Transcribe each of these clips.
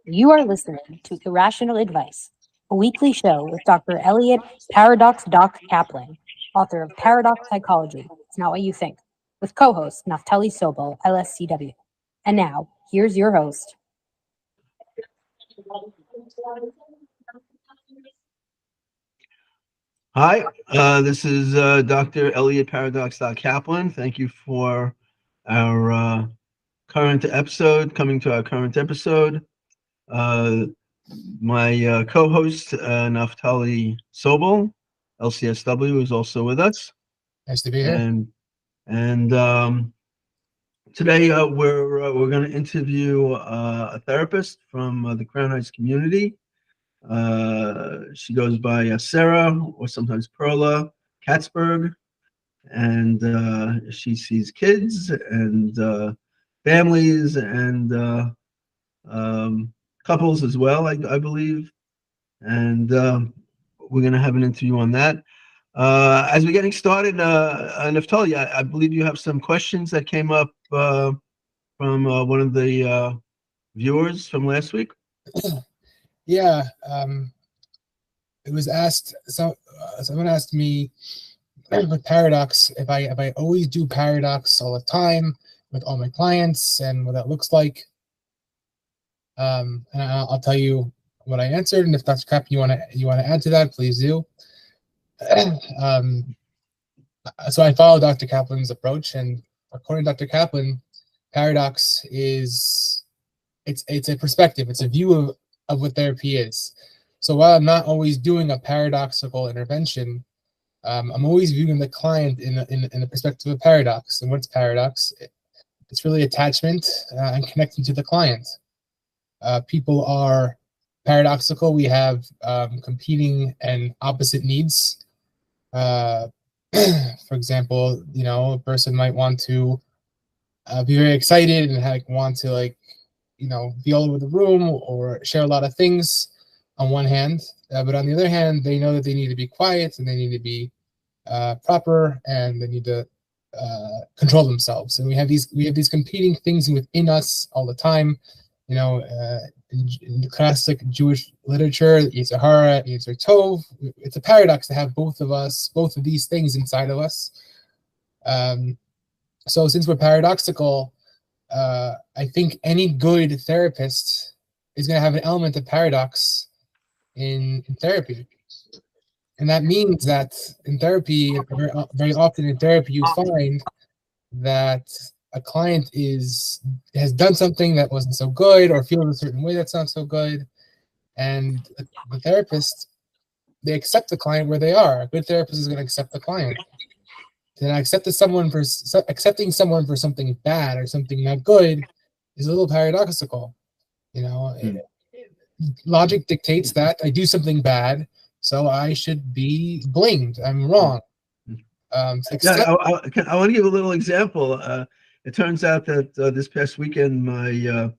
You are listening to Irrational Advice, a weekly show with Dr. Elliot Paradox Doc Kaplan, author of Paradox Psychology. It's Not What You Think, with co-host Naftali Sobel, LSCW. And now, here's your host. Hi, this is Dr. Elliot Paradox Doc Kaplan. Thank you for our current episode, coming to our current episode. My co-host, Naftali Sobel, LCSW, is also with us. Nice to be here. And today we're going to interview a therapist from the Crown Heights community. She goes by Sarah, or sometimes Perla Katzberg, and she sees kids and families and couples as well, I believe. And we're going to have an interview on that. As we're getting started, Naftali, I believe you have some questions that came up from one of the viewers from last week. Yeah, it was asked. Someone asked me with Paradox if I always do Paradox all the time with all my clients and what that looks like. And I'll tell you what I answered, and if Dr. Kaplan you want to add to that, please do. So I follow Dr. Kaplan's approach, and according to Dr. Kaplan, Paradox is it's a perspective, it's a view of what therapy is. So while I'm not always doing a paradoxical intervention, I'm always viewing the client in the perspective of paradox. And what's paradox? It's really attachment and connecting to the client. People are paradoxical. We have competing and opposite needs. For example, a person might want to be very excited and want to be all over the room or share a lot of things on one hand, but on the other hand, they know that they need to be quiet and they need to be proper and they need to control themselves. And we have these competing things within us all the time. In the classic Jewish literature, Yetzer Hara, Yetzer Tov, it's a paradox to have both of these things inside of us. So since we're paradoxical, I think any good therapist is going to have an element of paradox in therapy. And that means that in therapy, very often in therapy, you find that a client has done something that wasn't so good or feels a certain way that's not so good. And the therapist, they accept the client where they are. A good therapist is going to accept the client. Then accepting someone for something bad or something not good is a little paradoxical. Logic dictates that I do something bad, so I should be blamed. I'm wrong. I want to give a little example. It turns out that this past weekend, my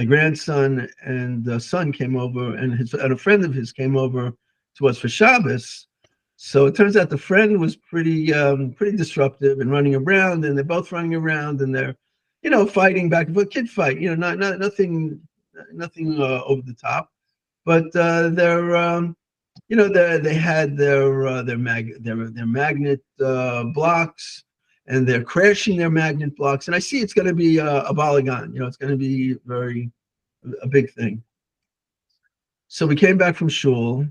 grandson and son came over, and a friend of his came over to us for Shabbos. So it turns out the friend was pretty disruptive and running around, and they're both running around, and they're, fighting back and forth, kid fight, nothing over the top, but they had their magnet blocks, and they're crashing their magnet blocks, and I see it's going to be a balagan, it's going to be a big thing. So we came back from shul,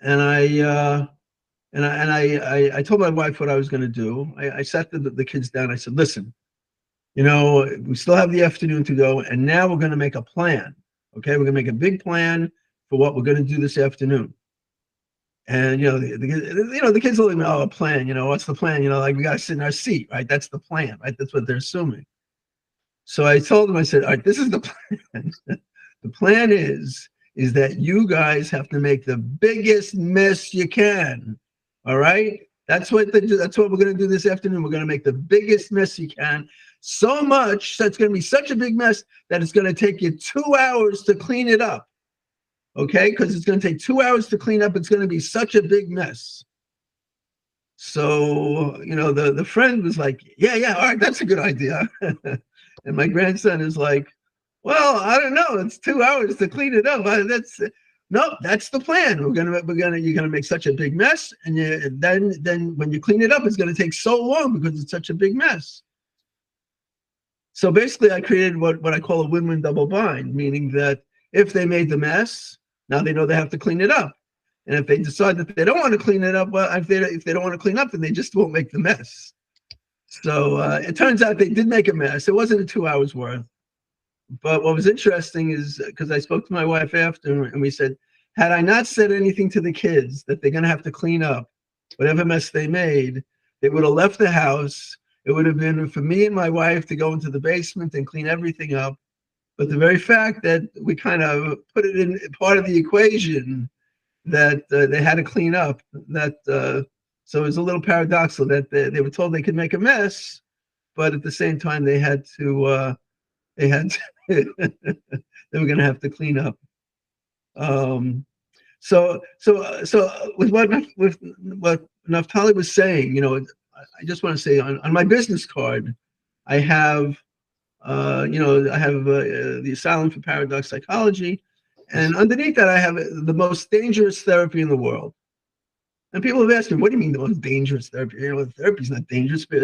and I told my wife what I was going to do. I sat the kids down. I said, listen, we still have the afternoon to go, and now we're going to make a plan. Okay, we're going to make a big plan for what we're going to do this afternoon. And the kids will know a plan. What's the plan? We got to sit in our seat, right? That's the plan, right? That's what they're assuming. So I told them, I said, all right, this is the plan. The plan is that you guys have to make the biggest mess you can. All right, that's what we're going to do this afternoon. We're going to make the biggest mess you can, so much that it's going to be such a big mess that it's going to take you 2 hours to clean it up. Okay, because it's going to take 2 hours to clean up. It's going to be such a big mess. So the friend was like, yeah, all right, that's a good idea. And my grandson is like, Well, I don't know. It's 2 hours to clean it up. That's the plan. You're gonna make such a big mess, and then when you clean it up, it's gonna take so long because it's such a big mess. So basically, I created what I call a win-win double bind, meaning that if they made the mess, now they know they have to clean it up. And if they decide that they don't want to clean it up, well, if they don't want to clean up, then they just won't make the mess. So it turns out they did make a mess. It wasn't 2 hours worth. But what was interesting is because I spoke to my wife after, and we said, had I not said anything to the kids that they're going to have to clean up whatever mess they made, they would have left the house. It would have been for me and my wife to go into the basement and clean everything up. But the very fact that we kind of put it in part of the equation that they had to clean up, so it was a little paradoxical that they were told they could make a mess, but at the same time they had to they were going to have to clean up. So with what Naftali was saying, I just want to say on my business card, I have, the Asylum for Paradox Psychology, and underneath that I have the most dangerous therapy in the world. And people have asked me, what do you mean the most dangerous therapy? Therapy's not dangerous, but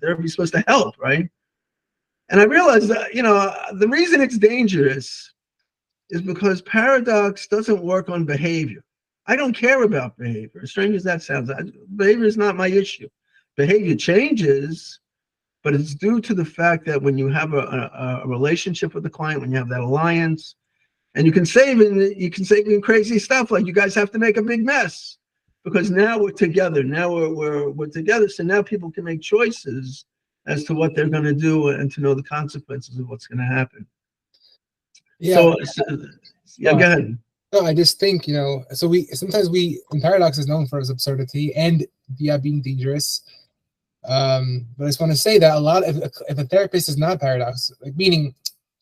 therapy's supposed to help, right? And I realized that, the reason it's dangerous is because paradox doesn't work on behavior. I don't care about behavior. As strange as that sounds, behavior is not my issue. Behavior changes, but it's due to the fact that when you have a relationship with the client, when you have that alliance, and you can save in crazy stuff like you guys have to make a big mess because now we're together. Now we're together, so now people can make choices as to what they're going to do and to know the consequences of what's going to happen. Yeah. So go ahead. No, I just think, so sometimes Paradox is known for its absurdity and being dangerous. But I just want to say that if a therapist is not Paradox, meaning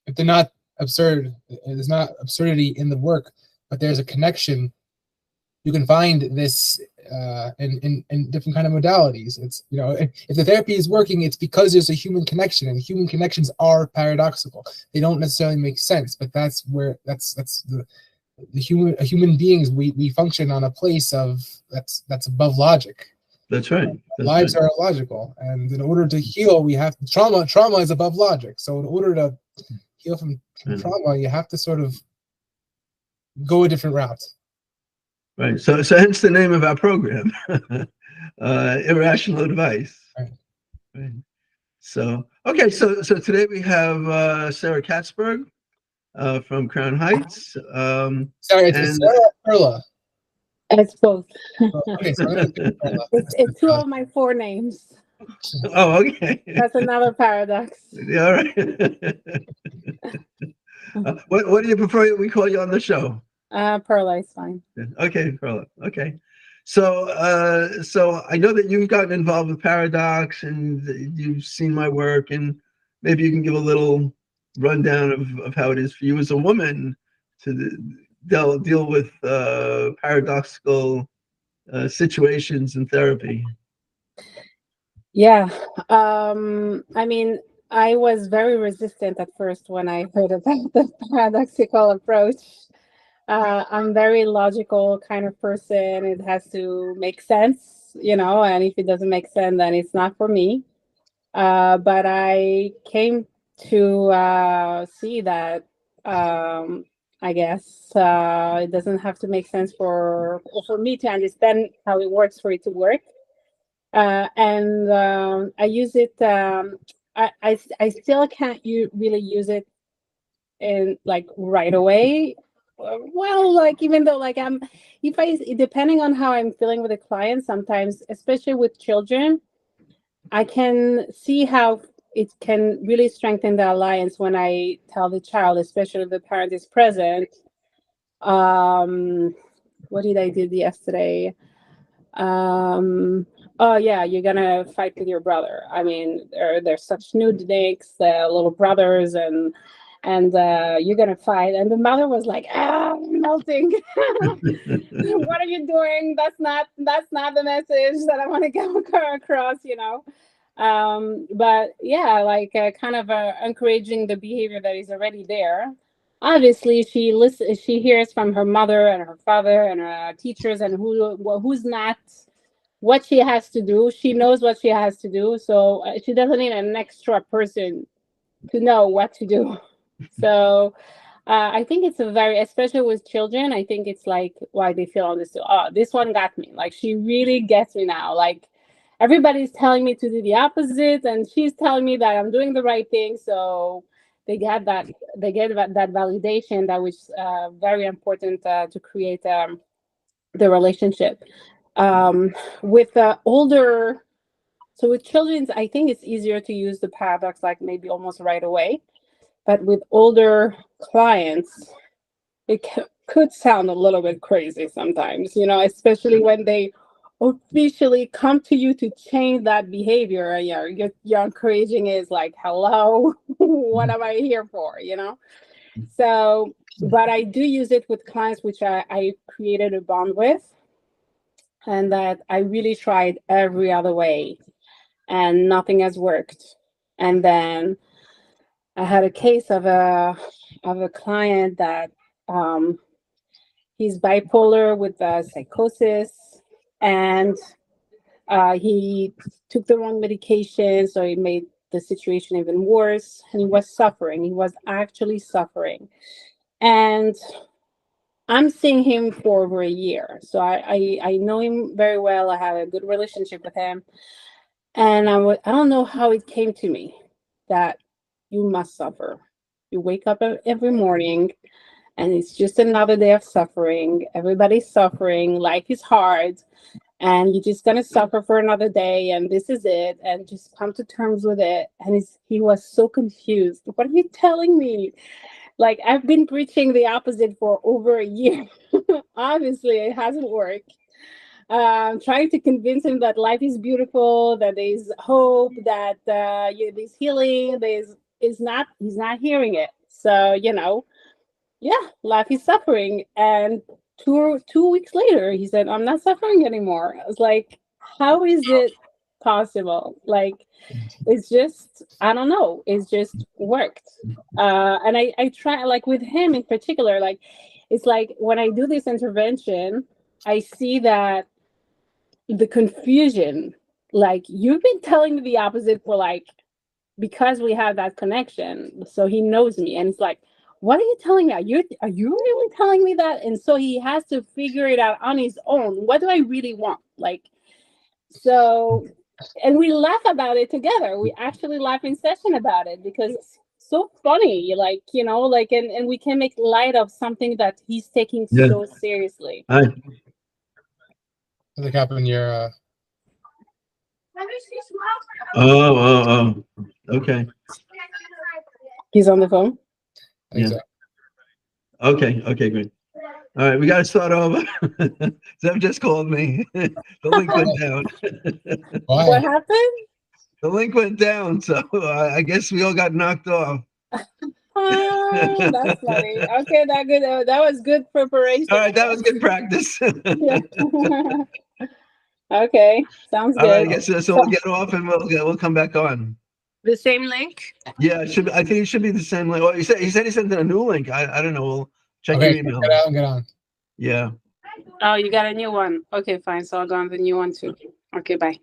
if they're not absurd, there's not absurdity in the work, but there's a connection, you can find this in different kind of modalities. It's, if the therapy is working, it's because there's a human connection, and human connections are paradoxical. They don't necessarily make sense, but that's the human beings, we function on a place of that's above logic. That's right. Lives are illogical, and in order to heal, we have trauma is above logic. So in order to heal from trauma, you have to sort of go a different route. Right. So hence the name of our program, Irrational Advice. Right. So okay. So today we have Sarah Katzberg from Crown Heights. Sorry, it's Sarah or Perla? It's both. Okay, so it's two of my four names. Oh, okay. That's another paradox. Yeah, all right. What do you prefer we call you on the show? Perla is fine. Okay, Perla. Okay. So I know that you've gotten involved with Paradox and you've seen my work, and maybe you can give a little rundown of how it is for you as a woman to deal with paradoxical situations in therapy. Yeah. I mean, I was very resistant at first when I heard about the paradoxical approach. I'm very logical kind of person. It has to make sense, and if it doesn't make sense, then it's not for me. But I came to see that I guess it doesn't have to make sense for me to understand how it works for it to work. And I use it. I still can't really use it in right away. Well, even though depending on how I'm feeling with a client, sometimes, especially with children, I can see how it can really strengthen the alliance when I tell the child, especially if the parent is present. What did I do yesterday? Oh yeah, you're gonna fight with your brother. I mean, they're such nudniks, little brothers, and you're gonna fight. And the mother was like, melting. What are you doing? That's not the message that I want to go across, But yeah, like kind of encouraging the behavior that is already there. Obviously, she hears from her mother and her father and her teachers and who's not, what she has to do. She knows what she has to do, so she doesn't need an extra person to know what to do. So I think it's a very, especially with children, I think it's like why they feel understood. Oh, this one got me. Like she really gets me now. Like everybody's telling me to do the opposite, and she's telling me that I'm doing the right thing. So they get that validation that was very important to create the relationship. With older, so with children, I think it's easier to use the paradox like maybe almost right away. But with older clients, it could sound a little bit crazy sometimes, especially when they officially come to you to change that behavior. You're encouraging is like, hello, what am I here for, So, but I do use it with clients which I created a bond with, and that I really tried every other way, and nothing has worked. And then I had a case of a client that he's bipolar with psychosis, and he took the wrong medication, so it made the situation even worse. And he was suffering. He was actually suffering, and I'm seeing him for over a year, so I know him very well. I have a good relationship with him, and I don't know how it came to me that you must suffer. You wake up every morning and it's just another day of suffering. Everybody's suffering. Life is hard. And you're just going to suffer for another day. And this is it. And just come to terms with it. And he was so confused. What are you telling me? Like, I've been preaching the opposite for over a year. Obviously, it hasn't worked. Trying to convince him that life is beautiful, that there's hope, that there's healing. He's not hearing it. So, life is suffering. And two weeks later, he said, I'm not suffering anymore. I was like, how is it possible? Like, it's just, I don't know. It's just worked. And I try, like with him in particular, like, it's like when I do this intervention, I see that the confusion, like you've been telling me the opposite for like, because we have that connection. So he knows me, and it's like, what are you telling me? Are you really telling me that? And so he has to figure it out on his own. What do I really want? Like, so, and we laugh about it together. We actually laugh in session about it because it's so funny, like, and we can make light of something that he's taking so seriously. The Kaplan, you're Okay. He's on the phone. yeah. So. Okay, good. All right, we got to start over. Zeb just called me. The link went down. What happened? The link went down, so I guess we all got knocked off. Oh, that's funny. Okay, that was good preparation. All right, that was good practice. Okay, sounds good. All right, I guess so. We'll get off and we'll come back on. The same link? Yeah, it should. I think it should be the same link. Well, he said he sent a new link. I don't know. We'll check your email. Get on. Yeah. Oh, you got a new one. Okay, fine. So I'll go on the new one too. Okay, bye.